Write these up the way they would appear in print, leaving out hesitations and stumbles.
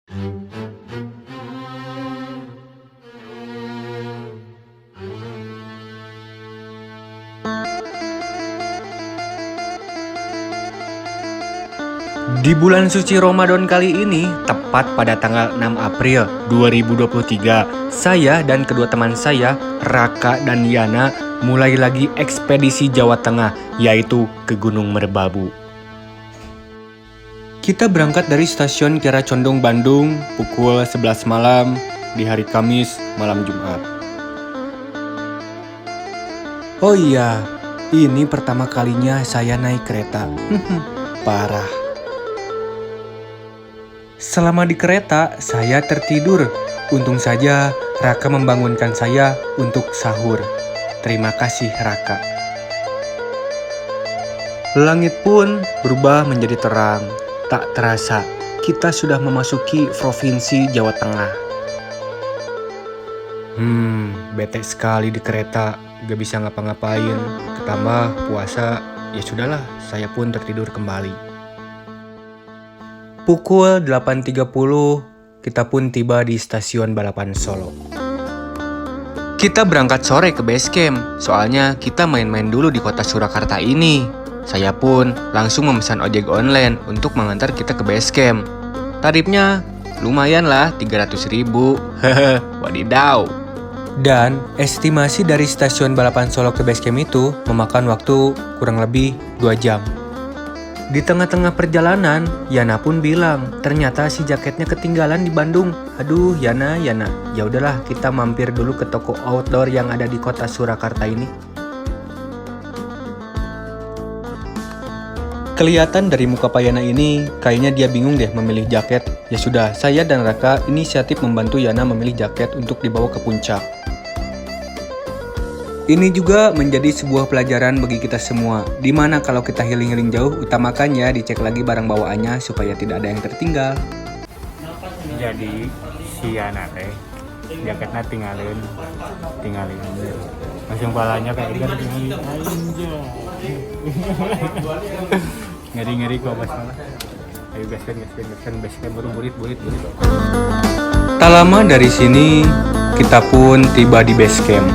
Di bulan suci Ramadan kali ini, tepat pada tanggal 6 April 2023, saya dan kedua teman saya, Raka dan Yana, mulai lagi ekspedisi Jawa Tengah, yaitu ke Gunung Merbabu. Kita berangkat dari stasiun Kiara Condong, Bandung, pukul 11 malam di hari Kamis, malam Jumat. Oh iya, ini pertama kalinya saya naik kereta. Parah. Selama di kereta, saya tertidur. Untung saja Raka membangunkan saya untuk sahur. Terima kasih Raka. Langit pun berubah menjadi terang. Tak terasa, kita sudah memasuki Provinsi Jawa Tengah. Bete sekali di kereta. Gak bisa ngapa-ngapain. Ketambah puasa, ya sudahlah, saya pun tertidur kembali. Pukul 8.30, kita pun tiba di stasiun balapan Solo. Kita berangkat sore ke base camp, soalnya kita main-main dulu di kota Surakarta ini. Saya pun langsung memesan ojek online untuk mengantar kita ke base camp. Tarifnya lumayan lah, 300.000. Hehe, wadidaw. Dan estimasi dari stasiun balapan Solo ke base camp itu memakan waktu kurang lebih 2 jam. Di tengah-tengah perjalanan, Yana pun bilang, ternyata si jaketnya ketinggalan di Bandung. Aduh, Yana, ya udahlah, kita mampir dulu ke toko outdoor yang ada di kota Surakarta ini. Kelihatan dari muka Pak Yana ini, kayaknya dia bingung deh memilih jaket. Ya sudah, saya dan Raka inisiatif membantu Yana memilih jaket untuk dibawa ke puncak. Ini juga menjadi sebuah pelajaran bagi kita semua, dimana kalau kita healing-healing jauh, utamakan ya dicek lagi barang bawaannya supaya tidak ada yang tertinggal. Jadi si Yana teh jaketnya tinggalin langsung palanya kayak ini kan ngeri kok pas malah. Ayo gaskan basecamp burit. Tak lama dari sini, kita pun tiba di base camp.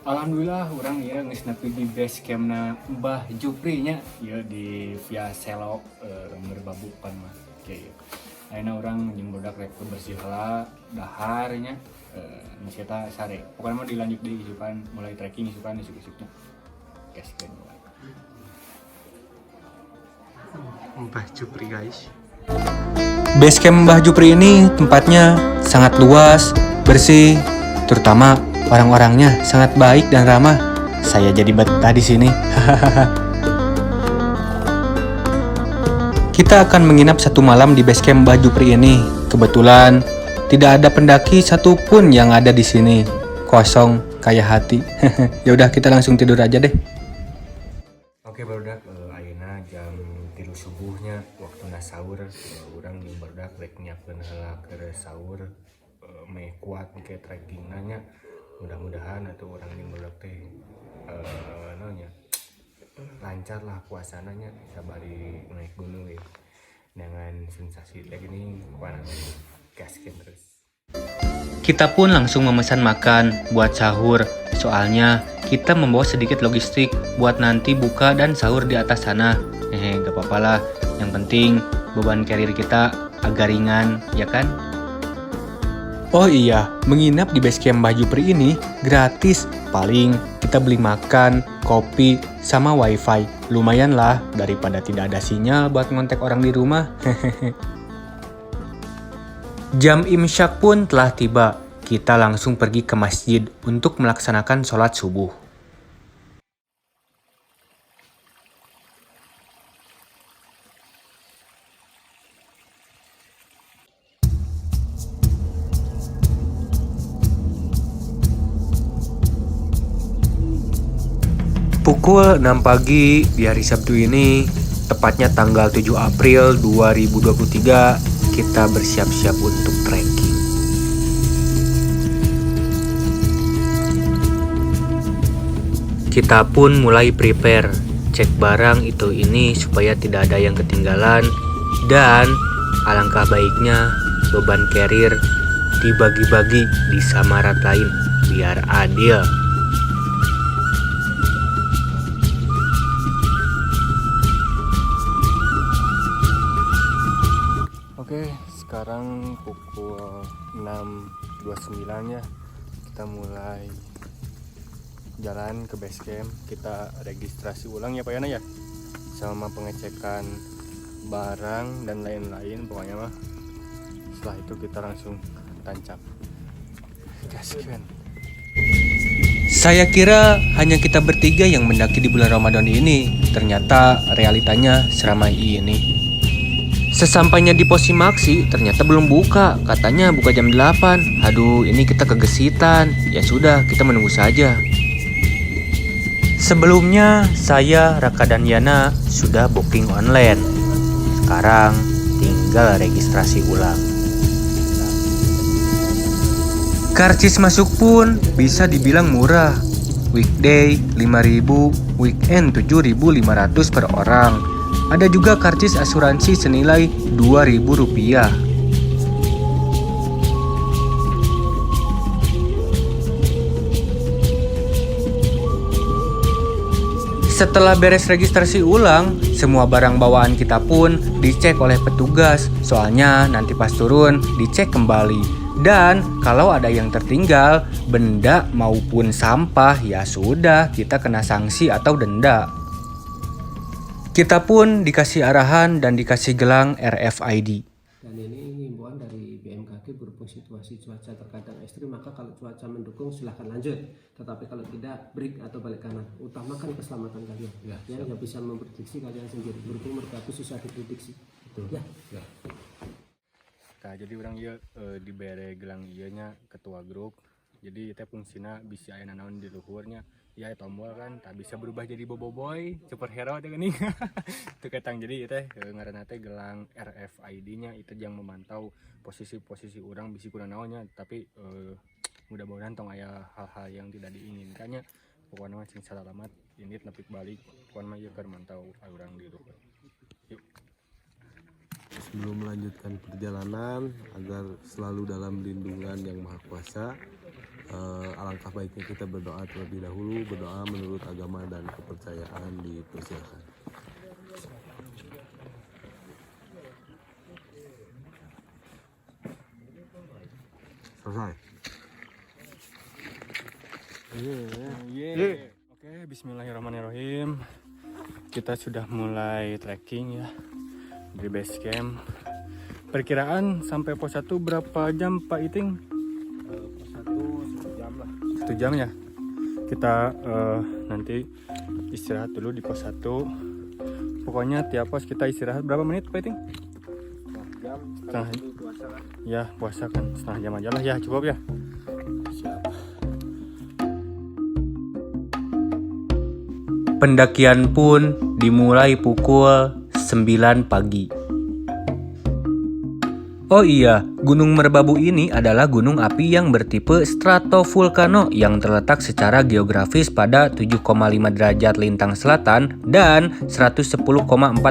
Alhamdulillah orang ya geus nepi di base campna Mbah Jupri nya ya di via Selo Merbabu kan mah kayak. Ayeuna urang jeung budak rek bersih heula dahar nya nu eta sare. Pokona mah dilanjut deui isupan mulai trekking isupan isuk-isuknya. Gaskeun. Mbah Jupri guys. Base camp Mbah Jupri ini tempatnya sangat luas, bersih, terutama orang-orangnya sangat baik dan ramah. Saya jadi betah di sini. Kita akan menginap 1 malam di base camp Mbah Jupri ini. Kebetulan tidak ada pendaki satupun yang ada di sini. Kosong kayak hati. Ya udah kita langsung tidur aja deh. Oke barudak, ayeuna jam 3 subuhnya waktuna sahur. Urang jeung barudak rek nyiapkeun heula keur sahur. Meh kuat ke trekking nanya. Mudah-mudahan atau orang yang barudak teh lancar lah puasananya sabari naik gunung ya. Dengan sensasi lagi nih warna gaskin terus. Kita pun langsung memesan makan buat sahur. Soalnya kita membawa sedikit logistik buat nanti buka dan sahur di atas sana. Gak apa-apa lah. Yang penting beban carrier kita agak ringan, ya kan? Oh iya, menginap di base camp Mbah Jupri ini gratis. Paling kita beli makan, kopi, sama wifi. Lumayan lah daripada tidak ada sinyal buat ngontek orang di rumah. Jam imsyak pun telah tiba. Kita langsung pergi ke masjid untuk melaksanakan sholat subuh. Pukul 6 pagi di hari Sabtu ini, tepatnya tanggal 7 April 2023, kita bersiap-siap untuk trekking. Kita pun mulai prepare, cek barang itu ini supaya tidak ada yang ketinggalan, dan Alangkah baiknya beban carrier dibagi-bagi di samarat lain biar adil. Oke, sekarang pukul 6.29 ya. Kita mulai jalan ke base camp. Kita registrasi ulang ya Pak Yana ya, sama pengecekan barang dan lain-lain pokoknya mah. Setelah itu kita langsung tancap gaskan. Saya kira hanya kita bertiga yang mendaki di bulan Ramadan ini. Ternyata realitanya seramai ini. Sesampainya di Posimaksi ternyata belum buka. Katanya buka jam 8. Aduh, ini kita kegesitan. Ya sudah, kita menunggu saja. Sebelumnya saya, Raka dan Yana sudah booking online. Sekarang tinggal registrasi ulang. Karcis masuk pun bisa dibilang murah. Weekday 5.000, weekend 7.500 per orang. Ada juga karcis asuransi senilai Rp2.000. Setelah beres registrasi ulang, semua barang bawaan kita pun dicek oleh petugas. Soalnya nanti pas turun dicek kembali. Dan kalau ada yang tertinggal, benda maupun sampah, ya sudah kita kena sanksi atau denda. Kita pun dikasih arahan dan dikasih gelang RFID. Dan ini himbauan dari BMKG berhubung situasi cuaca terkadang ekstrim, maka kalau cuaca mendukung silahkan lanjut. Tetapi kalau tidak, break atau balik kanan. Utamakan keselamatan kalian. Yang bisa memprediksi kalian sendiri. Berhubung merbabu susah diprediksi. Betul. Ya. Nah, jadi orang ieu dibere gelang nya ketua grup. Jadi teh fungsina bisa aya naon di luhurnya. Ya tombol kan tak bisa berubah jadi boboiboy, superhero teh geuning. Teu ketang jadi teh ngaranna teh gelang RFID-nya itu yang memantau posisi-posisi orang bisi kuna naonnya, tapi mudah-mudahan tong aya hal-hal yang tidak diinginkannya. Pokoknya mah sing salamat ini nepi balik, pokoknya mah ieu keur mantau urang di luhur. Yuk. Sebelum melanjutkan perjalanan agar selalu dalam lindungan yang Maha Kuasa, alangkah baiknya kita berdoa terlebih dahulu. Berdoa menurut agama dan kepercayaan dipersilakan. Selesai. Oke, bismillahirrahmanirrahim. Kita sudah mulai trekking ya di base camp. Perkiraan sampai pos 1 berapa jam Pak Iting? Pos 1 jam lah. 1 jam ya. Kita nanti istirahat dulu di pos 1. Pokoknya tiap pos kita istirahat berapa menit Pak Iting? Jam. Setengah. Puasa kan. Ya puasa kan setengah jam aja lah ya, cukup ya. Siap. Pendakian pun dimulai pukul 9 pagi. Oh iya, Gunung Merbabu ini adalah gunung api yang bertipe stratovulkano yang terletak secara geografis pada 7,5 derajat lintang selatan dan 110,4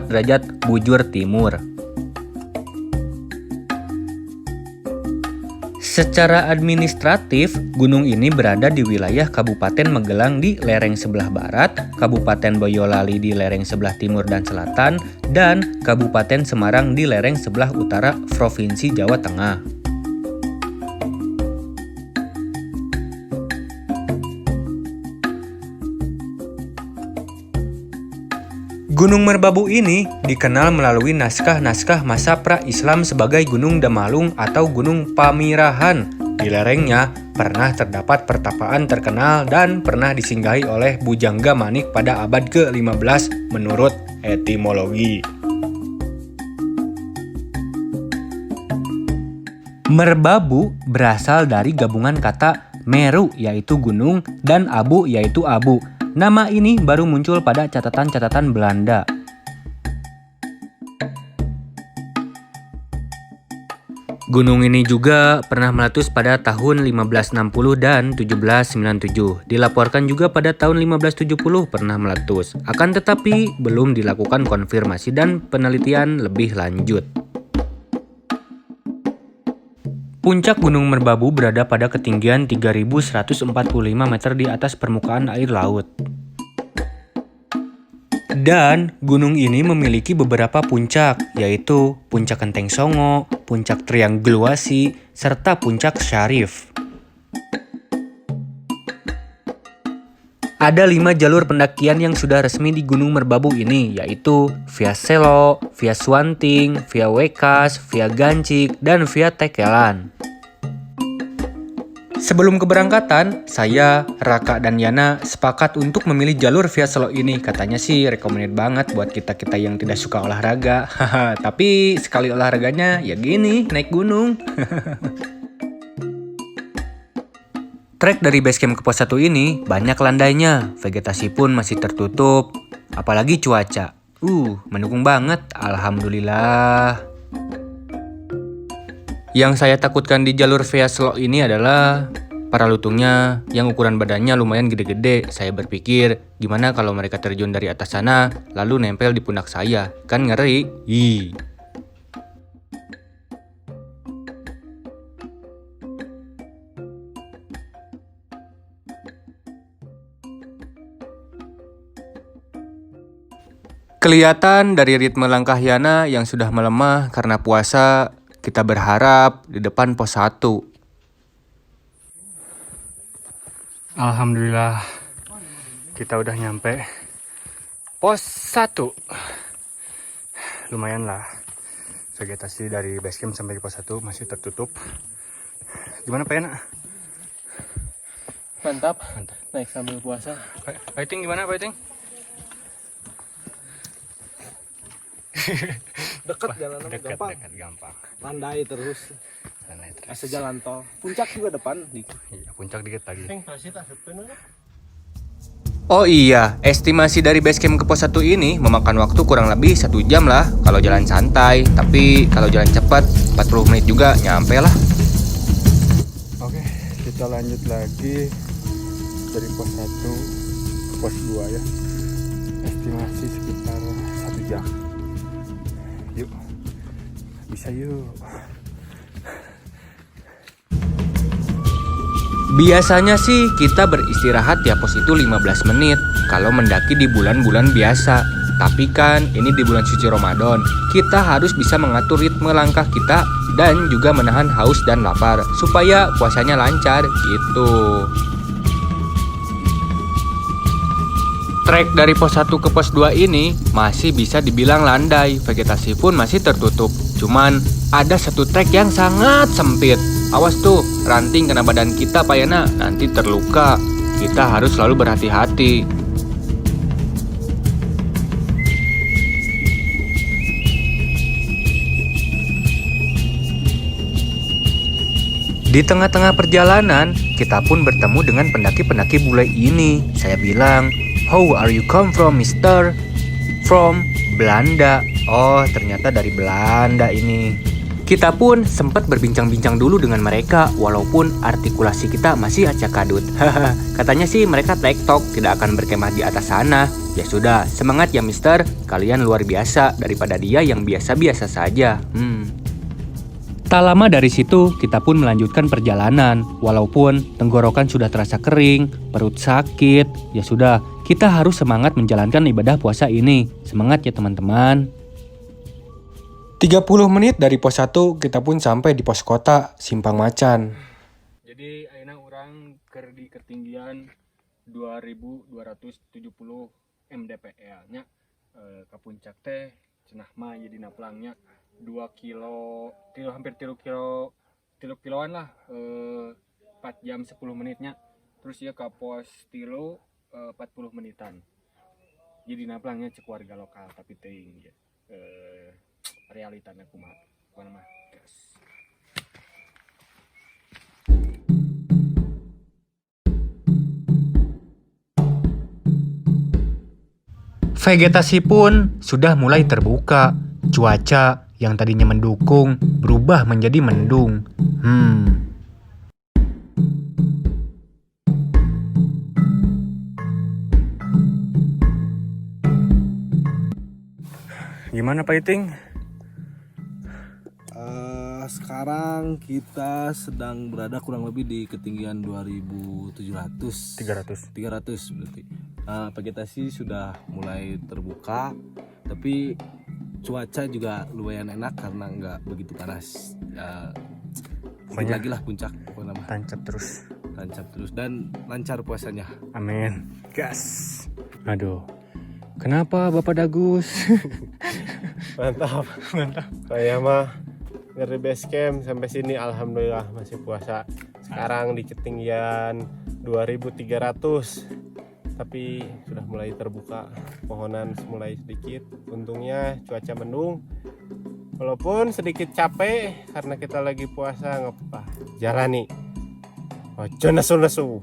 derajat bujur timur. Secara administratif, gunung ini berada di wilayah Kabupaten Magelang di lereng sebelah barat, Kabupaten Boyolali di lereng sebelah timur dan selatan, dan Kabupaten Semarang di lereng sebelah utara Provinsi Jawa Tengah. Gunung Merbabu ini dikenal melalui naskah-naskah masa pra-Islam sebagai Gunung Damalung atau Gunung Pamirahan. Di lerengnya pernah terdapat pertapaan terkenal dan pernah disinggahi oleh Bujangga Manik pada abad ke-15 menurut etimologi. Merbabu berasal dari gabungan kata meru yaitu gunung dan abu yaitu abu. Nama ini baru muncul pada catatan-catatan Belanda. Gunung ini juga pernah meletus pada tahun 1560 dan 1797. Dilaporkan juga pada tahun 1570 pernah meletus. Akan tetapi belum dilakukan konfirmasi dan penelitian lebih lanjut. Puncak Gunung Merbabu berada pada ketinggian 3.145 meter di atas permukaan air laut. Dan gunung ini memiliki beberapa puncak, yaitu Puncak Genteng Songo, Puncak Triangulasi, serta Puncak Syarif. Ada 5 jalur pendakian yang sudah resmi di Gunung Merbabu ini, yaitu Via Selo, Via Suanting, Via Wekas, Via Gancik, dan Via Tekelan. Sebelum keberangkatan, saya, Raka, dan Yana sepakat untuk memilih jalur Via Selo ini. Katanya sih recommended banget buat kita-kita yang tidak suka olahraga. Tapi sekali olahraganya ya gini, naik gunung. Trek dari basecamp ke pos 1 ini banyak landainya, vegetasi pun masih tertutup, apalagi cuaca. Mendukung banget, alhamdulillah. Yang saya takutkan di jalur Via Selo ini adalah para lutungnya yang ukuran badannya lumayan gede-gede. Saya berpikir, gimana kalau mereka terjun dari atas sana, lalu nempel di pundak saya, kan ngeri. Kelihatan dari ritme langkah Yana yang sudah melemah karena puasa, kita berharap di depan pos 1. Alhamdulillah, kita udah nyampe pos 1. Lumayan lah, vegetasi dari basecamp sampai ke pos 1 masih tertutup. Gimana Pak Yana? Mantap. Naik sambil puasa. Fighting gimana Fighting? Dekat jalan gampang. Dekat, gampang. Landai terus. Asa jalan tol. Puncak juga depan. Iya, puncak dikit lagi. Oh iya, estimasi dari basecamp ke pos 1 ini memakan waktu kurang lebih 1 jam lah kalau jalan santai. Tapi kalau jalan cepat 40 menit juga nyampe lah. Oke, kita lanjut lagi dari pos 1 ke pos 2 ya. Estimasi sekitar 1 jam. Yuk, bisa yuk. Biasanya sih kita beristirahat ya pos itu 15 menit kalau mendaki di bulan-bulan biasa. Tapi kan ini di bulan suci Ramadan, kita harus bisa mengatur ritme langkah kita dan juga menahan haus dan lapar supaya puasanya lancar gitu. Trek dari pos 1 ke pos 2 ini masih bisa dibilang landai, vegetasi pun masih tertutup. Cuman ada satu trek yang sangat sempit. Awas tuh, ranting kena badan kita Pak Yana, nanti terluka. Kita harus selalu berhati-hati. Di tengah-tengah perjalanan, kita pun bertemu dengan pendaki-pendaki bule ini. Saya bilang, "How are you come from, Mister?" "From Belanda." Oh, ternyata dari Belanda ini. Kita pun sempat berbincang-bincang dulu dengan mereka, walaupun artikulasi kita masih acak kadut. Katanya sih mereka tektok, tidak akan berkemah di atas sana. Ya sudah, semangat ya Mister, kalian luar biasa daripada dia yang biasa-biasa saja. Tak lama dari situ, kita pun melanjutkan perjalanan. Walaupun tenggorokan sudah terasa kering, perut sakit, ya sudah, kita harus semangat menjalankan ibadah puasa ini. Semangat ya teman-teman. 30 menit dari pos 1, kita pun sampai di pos kota Simpang Macan. Jadi ayeuna urang keur di ketinggian 2270 mdpl nya. Ka puncak teh cenah mah jadi napelangnya 2 kilo, hampir 3 kiloan lah, 4 jam 10 menitnya. Terus ya ke pos 3 40 menitan. Jadi napelangnya cek warga lokal tapi teuing ya. Realitanya kumaha mah. Vegetasi pun sudah mulai terbuka. Cuaca yang tadinya mendukung berubah menjadi mendung. Gimana Pak Iting? Sekarang kita sedang berada kurang lebih di ketinggian 2.700 300 berarti. Vegetasi sudah mulai terbuka, tapi cuaca juga lumayan enak karena nggak begitu panas. Pokoknya lagi lah puncak pokoknya mah. tancap terus Dan lancar puasanya. amin. Gas. Aduh, kenapa Bapak Dagus? Mantap. Saya mah dari base camp sampai sini alhamdulillah masih puasa. Sekarang di ketinggian 2.300. Tapi sudah mulai terbuka, pohonan mulai sedikit. Untungnya cuaca mendung. Walaupun sedikit capek karena kita lagi puasa, ngapa jalani. Ojo nesu-nesu.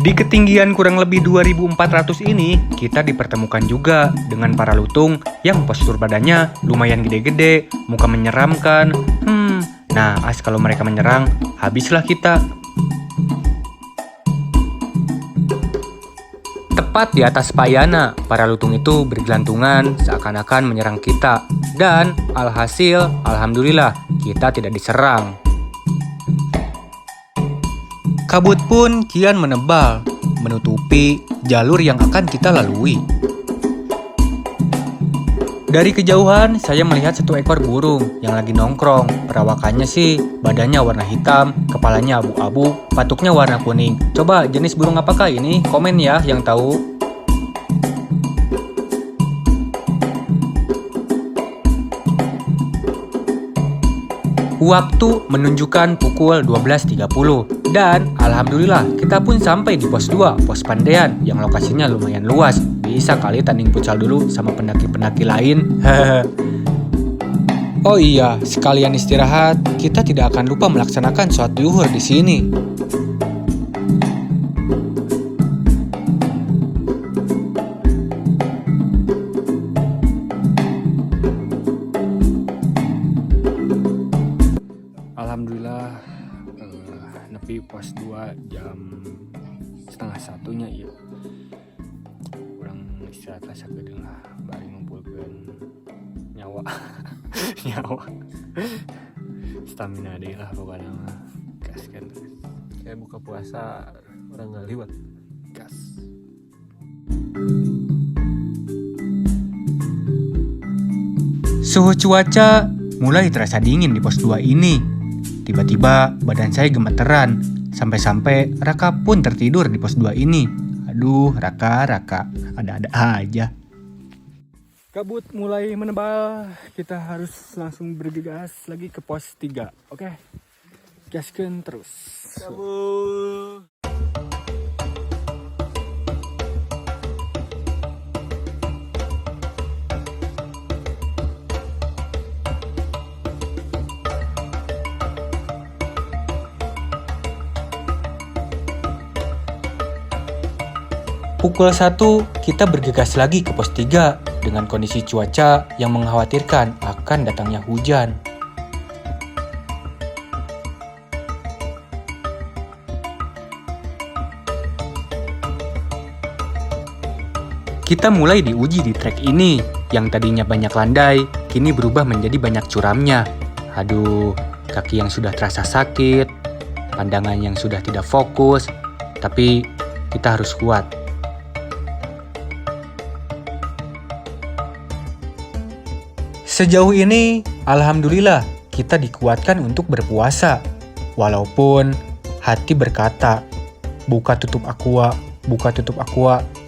Di ketinggian kurang lebih 2.400 ini, kita dipertemukan juga dengan para lutung yang postur badannya lumayan gede-gede, muka menyeramkan. Nah, kalau mereka menyerang, habislah kita. Tepat di atas payana, para lutung itu bergelantungan seakan-akan menyerang kita. Dan alhasil, alhamdulillah, kita tidak diserang. Kabut pun kian menebal, menutupi jalur yang akan kita lalui. Dari kejauhan, saya melihat satu ekor burung yang lagi nongkrong. Perawakannya sih, badannya warna hitam, kepalanya abu-abu, patuknya warna kuning. Coba jenis burung apakah ini? Komen ya yang tahu. Waktu menunjukkan pukul 12.30 dan alhamdulillah kita pun sampai di pos 2, pos Pandean yang lokasinya lumayan luas. Bisa kali tanding futsal dulu sama pendaki-pendaki lain. Oh iya, sekalian istirahat, kita tidak akan lupa melaksanakan sholat zuhur di sini. Alhamdulillah nepi pos 2 jam setengah satunya ya. Kurang istirahat lah sakedeung lah bari ngumpulkeun nyawa. Nyawa. Stamina deui lah pokoknya mah. Gaskeun terus. Kayak buka puasa orang nggak liwat. Gas. Suhu cuaca mulai terasa dingin di pos 2 ini. Tiba-tiba badan saya gemeteran, sampai-sampai Raka pun tertidur di pos 2 ini. Aduh, Raka, ada-ada aja. Kabut mulai menebal, kita harus langsung bergegas lagi ke pos 3. Oke. Gaskeun terus. Pukul 1, kita bergegas lagi ke pos 3 dengan kondisi cuaca yang mengkhawatirkan akan datangnya hujan. Kita mulai diuji di trek ini, yang tadinya banyak landai, kini berubah menjadi banyak curamnya. Aduh, kaki yang sudah terasa sakit, pandangan yang sudah tidak fokus, tapi kita harus kuat. Sejauh ini, alhamdulillah kita dikuatkan untuk berpuasa. Walaupun hati berkata, buka tutup aqua.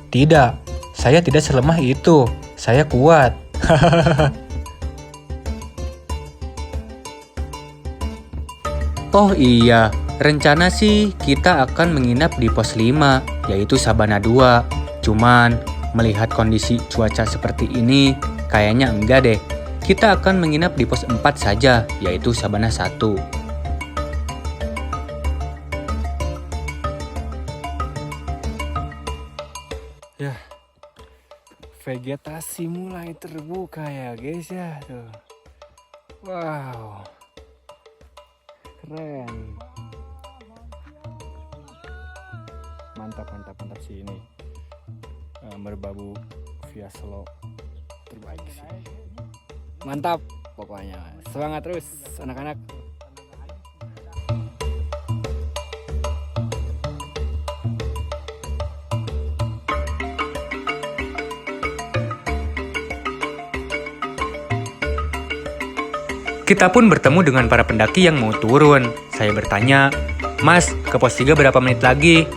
Tidak, saya tidak selemah itu. Saya kuat. Oh iya, rencana sih kita akan menginap di pos 5, yaitu Sabana 2. Cuman, melihat kondisi cuaca seperti ini, kayaknya enggak deh. Kita akan menginap di pos 4 saja, yaitu Sabana 1. Ya, vegetasi mulai terbuka ya guys ya tuh. Wow, keren. mantap sih ini. Merbabu via slow terbaik sih. Mantap pokoknya. Semangat terus anak-anak. Kita pun bertemu dengan para pendaki yang mau turun. Saya bertanya, "Mas, ke pos 3 berapa menit lagi?"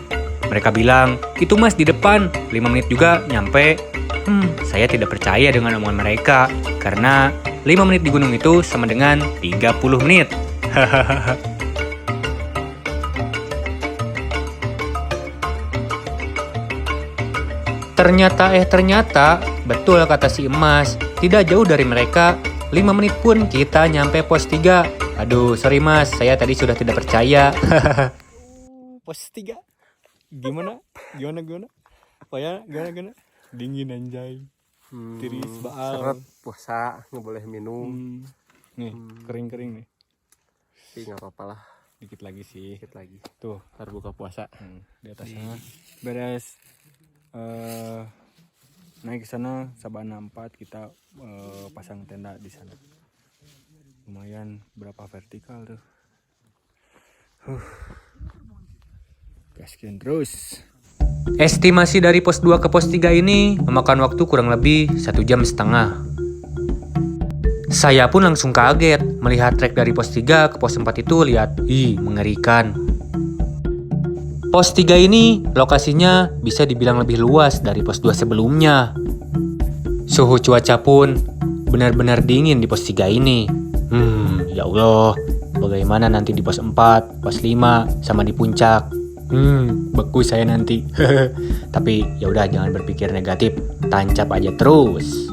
Mereka bilang, "Itu mas di depan, 5 menit juga nyampe." Saya tidak percaya dengan omongan mereka, karena 5 menit di gunung itu sama dengan 30 menit. Ternyata, betul kata si emas, tidak jauh dari mereka, 5 menit pun kita nyampe pos 3. Aduh, sorry mas, saya tadi sudah tidak percaya. Pos 3. Gimana? Gimana? Dingin anjay. Tiris baal. Seret puasa nggak boleh minum. Nih, kering nih. Tapi nggak apa-apa lah. Dikit lagi sih. Dikit lagi. Tuh, Ntar buka puasa. di atasnya. Beres naik ke sana Sabana 4 kita pasang tenda di sana. Lumayan berapa vertikal tuh. Gaskin terus. Estimasi dari pos 2 ke pos 3 ini memakan waktu kurang lebih 1,5 jam. Saya pun langsung kaget melihat trek dari pos 3 ke pos 4 itu mengerikan. Pos 3 ini lokasinya bisa dibilang lebih luas dari pos 2 sebelumnya. Suhu cuaca pun benar-benar dingin di pos 3 ini. Ya Allah, bagaimana nanti di pos 4, pos 5, sama di puncak? Beku saya nanti. Tapi ya udah, jangan berpikir negatif, tancap aja terus.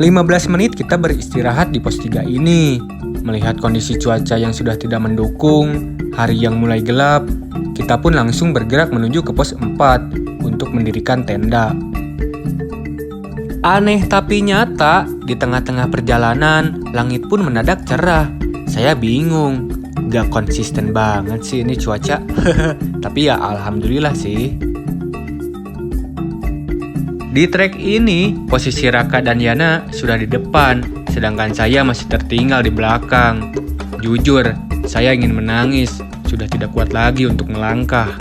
15 menit kita beristirahat di pos 3 ini. Melihat kondisi cuaca yang sudah tidak mendukung, hari yang mulai gelap, kita pun langsung bergerak menuju ke pos 4 untuk mendirikan tenda. Aneh tapi nyata, di tengah-tengah perjalanan, langit pun mendadak cerah. Saya bingung, gak konsisten banget sih ini cuaca. Tapi ya alhamdulillah sih. Di trek ini, posisi Raka dan Yana sudah di depan, sedangkan saya masih tertinggal di belakang. Jujur, saya ingin menangis, sudah tidak kuat lagi untuk melangkah.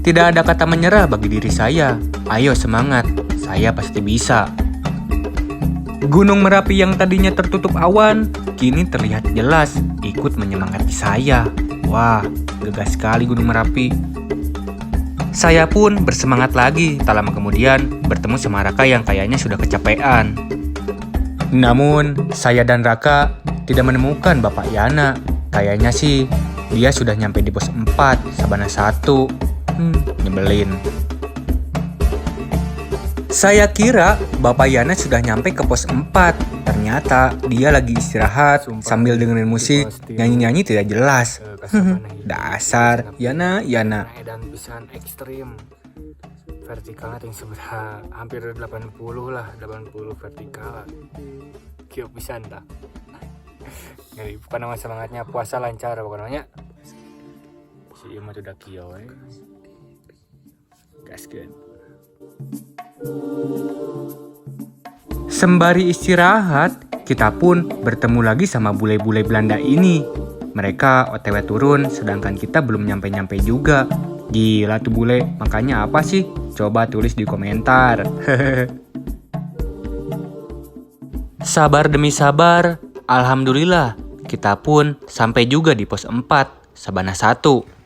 Tidak ada kata menyerah bagi diri saya. Ayo semangat, saya pasti bisa. Gunung Merapi yang tadinya tertutup awan, kini terlihat jelas, ikut menyemangati saya. Wah, gegas sekali Gunung Merapi. Saya pun bersemangat lagi, tak lama kemudian bertemu sama Raka yang kayaknya sudah kecapean. Namun, saya dan Raka tidak menemukan Bapak Yana. Kayaknya sih, dia sudah nyampe di pos 4, Sabana 1. Nyebelin. Saya kira Bapak Yana sudah nyampe ke pos 4. Ternyata dia lagi istirahat sambil dengerin musik, nyanyi-nyanyi tidak jelas. Dasar Yana. Dan pisan ekstrim. Vertikalnya tinggi seberapa? Hampir 80 lah, 80 vertikal. Kio pisan dah. Jadi bukan nama semangatnya puasa lancar, bukan namanya. Si Ima udah kio Gaskeun. Sembari istirahat, kita pun bertemu lagi sama bule-bule Belanda ini. Mereka OTW turun, sedangkan kita belum nyampe-nyampe juga. Gila tuh bule, makanya apa sih? Coba tulis di komentar. Sabar demi sabar, alhamdulillah, kita pun sampai juga di pos 4, Sabana 1.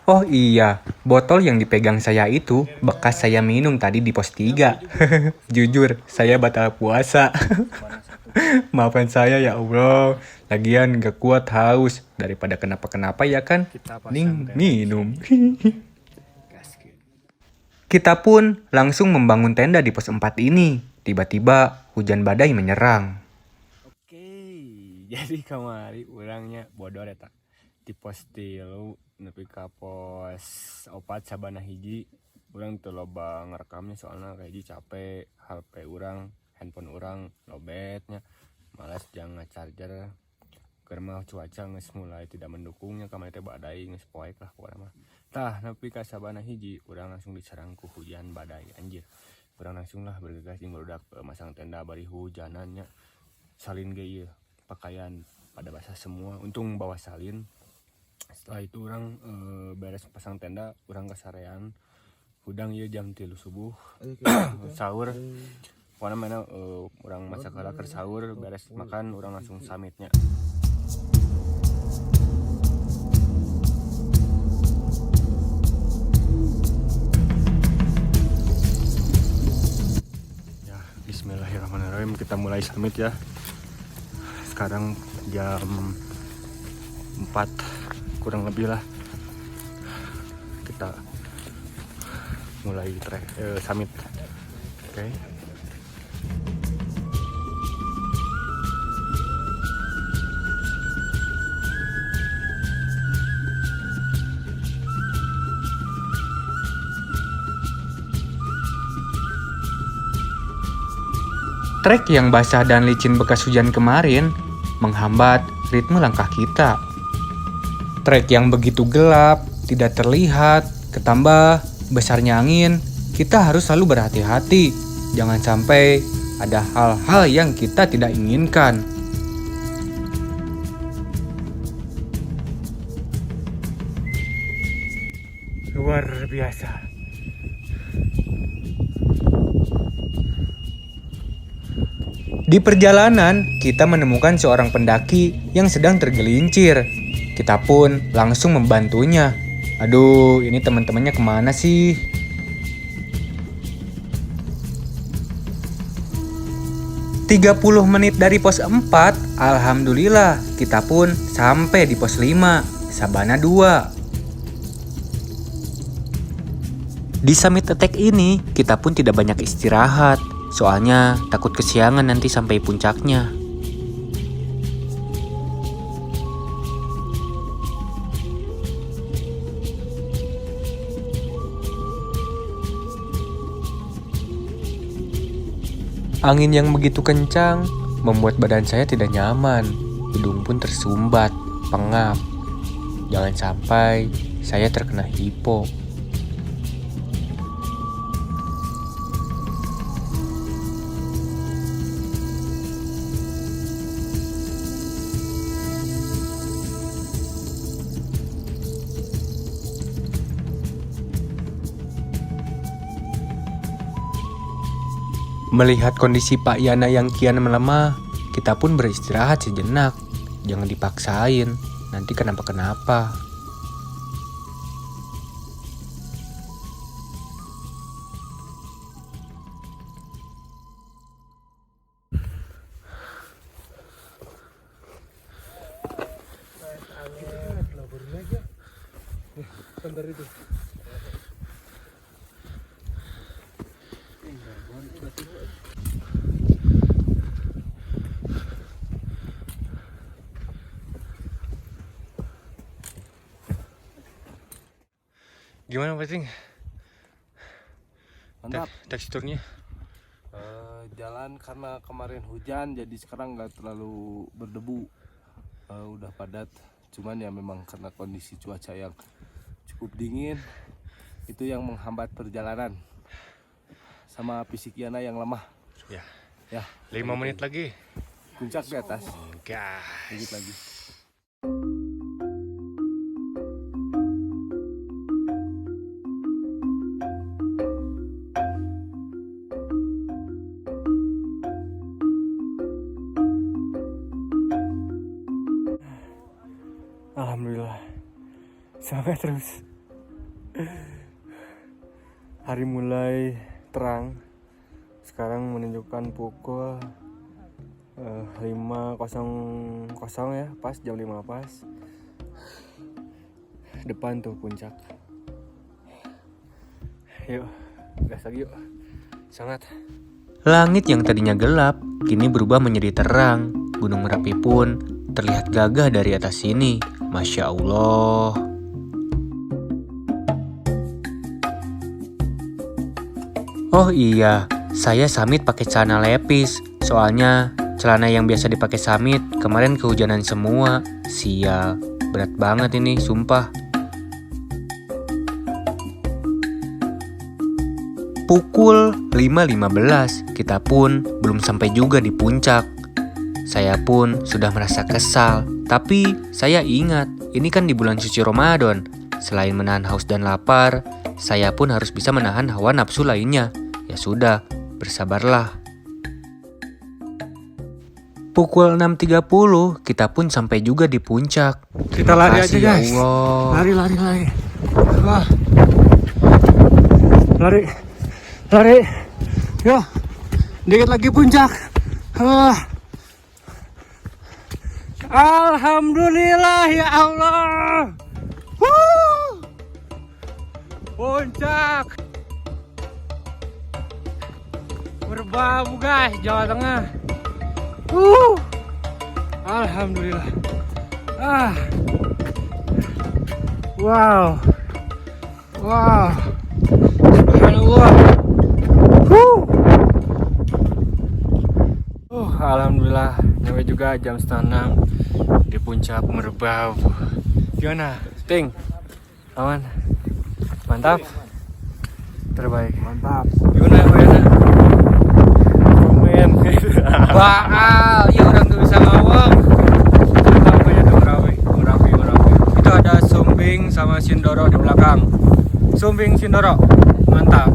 Oh iya, botol yang dipegang saya itu bekas saya minum tadi di pos 3. Jujur, saya batal puasa. Maafkan saya ya Allah. Lagian gak kuat haus, daripada kenapa-kenapa ya kan? Ning minum. Kita pun langsung membangun tenda di pos 4 ini. Tiba-tiba hujan badai menyerang. Oke, jadi kamari orangnya bodoh eta di pos 3 nepi ka pos 4 Sabana hiji. Urang teu loba ngerekamnya soalnya kayak hiji capek, HP urang, handphone urang lobetnya. Malas jangan charger. karena cuaca geus mulai tidak mendukungnya kamari teh badai geus poek lah pokokna mah. Tah nepi ka sabana hiji urang langsung diserang ku hujan badai anjir. Urang langsung lah bergegas jeung barudak masang tenda bari hujanannya. Salin ge ieu pakaian pada basah semua. Untung bawa salin. Setelah itu orang beres pasang tenda, orang kesarean hudang ieu jam 3 subuh sahur. Pokoknya mana orang masak ke sahur, beres makan orang langsung samitnya. Ya, bismillahirrahmanirrahim, kita mulai samit ya. Sekarang jam 4 kurang lebih lah, kita mulai summit. Oke. Trek yang basah dan licin bekas hujan kemarin menghambat ritme langkah kita. Trek yang begitu gelap, tidak terlihat, ketambah besarnya angin, kita harus selalu berhati-hati. Jangan sampai ada hal-hal yang kita tidak inginkan. Luar biasa. Di perjalanan, kita menemukan seorang pendaki yang sedang tergelincir. Kita pun langsung membantunya. Aduh, ini teman-temannya kemana sih? Tiga 30 menit dari pos 4, alhamdulillah kita pun sampai di pos 5, Sabana 2. Di summit attack ini, kita pun tidak banyak istirahat. Soalnya takut kesiangan nanti sampai puncaknya. Angin yang begitu kencang membuat badan saya tidak nyaman. Hidung pun tersumbat, pengap. Jangan sampai saya terkena hipo. Melihat kondisi Pak Yana yang kian melemah, kita pun beristirahat sejenak. Jangan dipaksain, nanti kenapa-kenapa. Gimana Pasing? Mantap. Teksturnya? Jalan karena kemarin hujan jadi sekarang nggak terlalu berdebu, udah padat. Cuman ya memang karena kondisi cuaca yang cukup dingin itu yang menghambat perjalanan sama fisik Yana yang lemah. Ya 5 menit lagi. Puncak di atas. Gas. Lanjut lagi. Alhamdulillah, semangat terus. Hari mulai terang. Sekarang menunjukkan pukul 5.00 ya, pas jam 5 pas. Depan tuh puncak. Yuk, gas lagi yuk. Semangat. Langit yang tadinya gelap, kini berubah menjadi terang. Gunung Merapi pun terlihat gagah dari atas sini. Masya Allah. Oh iya, saya summit pakai celana lepis. Soalnya Celana yang biasa dipakai Samit kemarin kehujanan semua. Sial, berat banget ini, sumpah. Pukul 5.15, kita pun belum sampai juga di puncak. Saya pun sudah merasa kesal, tapi saya ingat, ini kan di bulan suci Ramadan. Selain menahan haus dan lapar, saya pun harus bisa menahan hawa nafsu lainnya. Ya sudah, bersabarlah. Pukul 6.30, kita pun sampai juga di puncak. Kita lari aja, Makasih, ya guys. Allah. Lari. Wah. Lari. Yo. Dikit lagi puncak. Alhamdulillah ya Allah. Puncak. Merbabu, guys, Jawa Tengah. Alhamdulillah. Wow. Subhanallah. Alhamdulillah, nyampe juga jam 5:30 di puncak Merbabu. Gimana, Ting? Aman? Mantap? Terbaik. Mantap. Gimana, Bayana? Komen. Baal, ya orang tuh bisa ngawang. Namanya tuh Merapi. Itu ada Sumbing sama Sindoro di belakang. Sumbing Sindoro, mantap.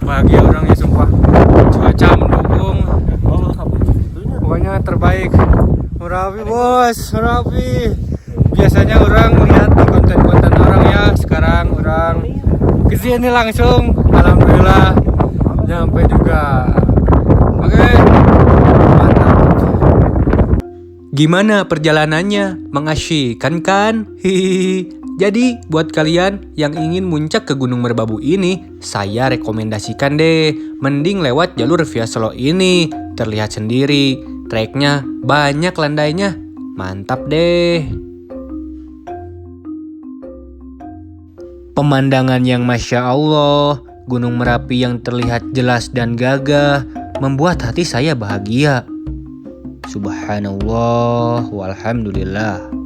Bahagia orangnya sumpah. Cuaca mendukung. Pokoknya terbaik. Merapi, bos, Merapi. Biasanya orang lihat di konten-konten orang ya. Sekarang orang kesini langsung. Alhamdulillah nyampe juga. Oke, mantap. Gimana perjalanannya? Mengasyikkan kan? Hihihi. Jadi buat kalian yang ingin muncak ke Gunung Merbabu ini, saya rekomendasikan deh, mending lewat jalur Via Solo ini. Terlihat sendiri, treknya banyak landainya. Mantap deh. Pemandangan yang Masya Allah, Gunung Merapi yang terlihat jelas dan gagah, membuat hati saya bahagia. Subhanallah walhamdulillah.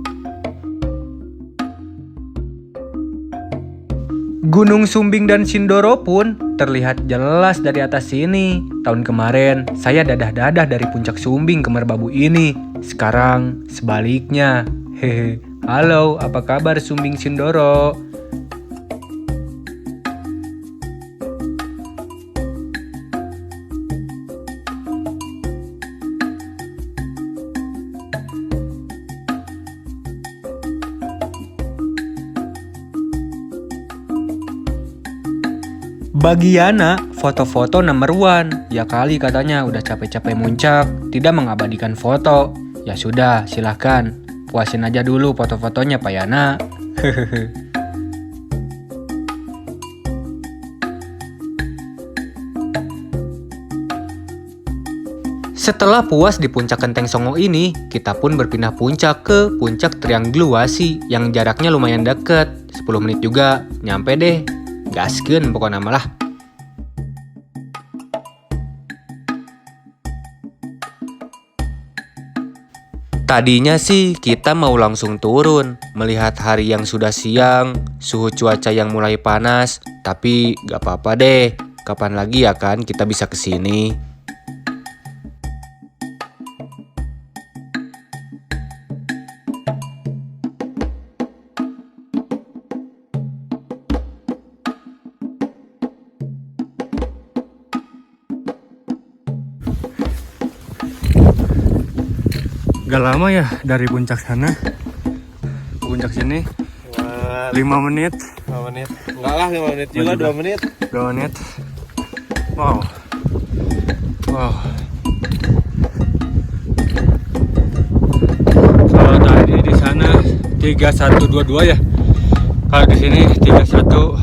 Gunung Sumbing dan Sindoro pun terlihat jelas dari atas sini. Tahun kemarin saya dadah-dadah dari puncak Sumbing ke Merbabu ini. Sekarang sebaliknya. Hehe. Halo, apa kabar Sumbing Sindoro? Bagi Yana, foto-foto number one. Ya kali katanya udah capek-capek muncak, tidak mengabadikan foto. Ya sudah, silahkan. Puasin aja dulu foto-fotonya Pak Yana. Setelah puas di puncak Kenteng Songo ini, kita pun berpindah puncak ke puncak Triangluasi yang jaraknya lumayan deket. 10 menit juga, nyampe deh. Gaskeun pokoknya malah. Tadinya sih kita mau langsung turun, melihat hari yang sudah siang, suhu cuaca yang mulai panas, tapi gak apa-apa deh. Kapan lagi ya kan kita bisa kesini? Gak lama ya dari puncak sana ke puncak sini. 5 menit. 5 menit. Enggak lah 5 menit juga, 2 menit. 2 menit. Wow. Kalau tadi di sana 3122 ya. Kalau di sini 42.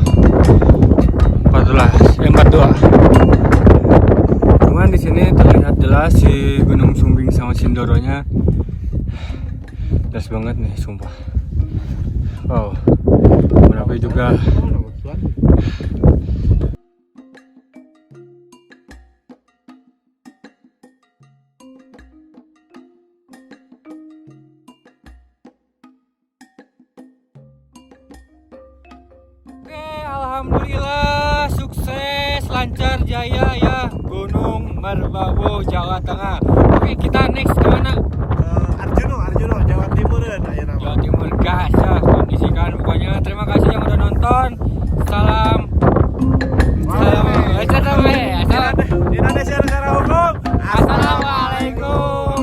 Cuman di sini terlihat jelas si Gunung Sumbing sama Sindoronya. Jelas banget nih, sumpah. Wow. Merapi juga. Alhamdulillah sukses lancar jaya ya Gunung Merbabu Jawa Tengah. Oke, kita next kemana? Arjuno, Jawa Timur dan Jawa Timur, gas ya kondisikan pokoknya. Terima kasih yang udah nonton. Salam Indonesia Negara Hukum. Assalamualaikum.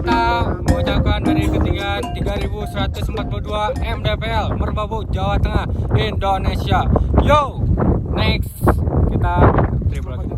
Kita mengucapkan dari ketinggian 3142 mdpl Merbabu Jawa Tengah Indonesia. Yo, next kita triple lagi.